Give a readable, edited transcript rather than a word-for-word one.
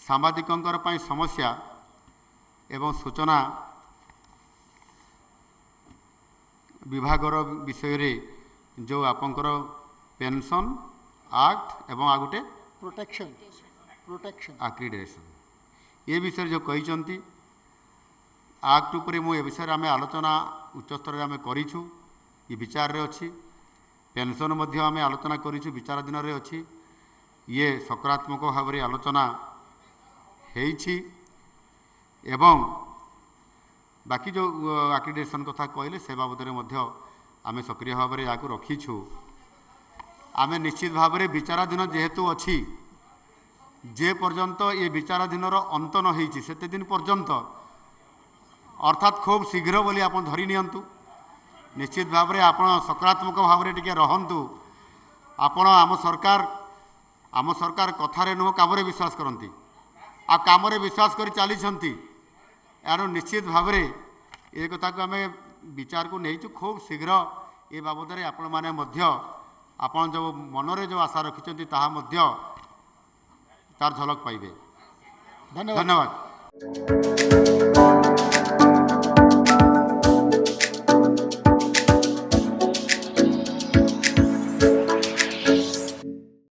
सांबादिकंकर पई समस्या एवं सूचना विभागर विषय रे जो आपंकर पेंशन एक्ट एवं आ गोटे प्रोटेक्शन एक्रीडेशन ये विषय जो कही एक्ट उपरे मु ए विषय आम आलोचना उच्च स्तर में करूँ ये विचार रे अच्छी पेंशन मध्य आम आलोचना करूँ विचाराधीन रे अच्छी ये सकारात्मक भाव में आलोचना हेछि एवं बाकी जो एक्रीडेशन कथा कहले से बाबद में आम सक्रिय भाव में या रखीछु आम निश्चित भाव में विचाराधीन जेहेतु अच्छी जे पर्यंत ये विचाराधीन अंत न होती से दिन पर्यंत अर्थात खूब शीघ्र बोली आप धरी नियंतु निश्चित भाव में आप सकारात्मक भाव में टिके रहंतु आपण आम सरकार कथारे नुह काम विश्वास करती आ काम विश्वास कर चली यार निश्चित भाव में ये कथा को आम विचार को नहीं खूब शीघ्र ये बाबद में आपण मैंने आपन जो मनरे जो आशा रखिंट तार झलक पाइबे। धन्यवाद।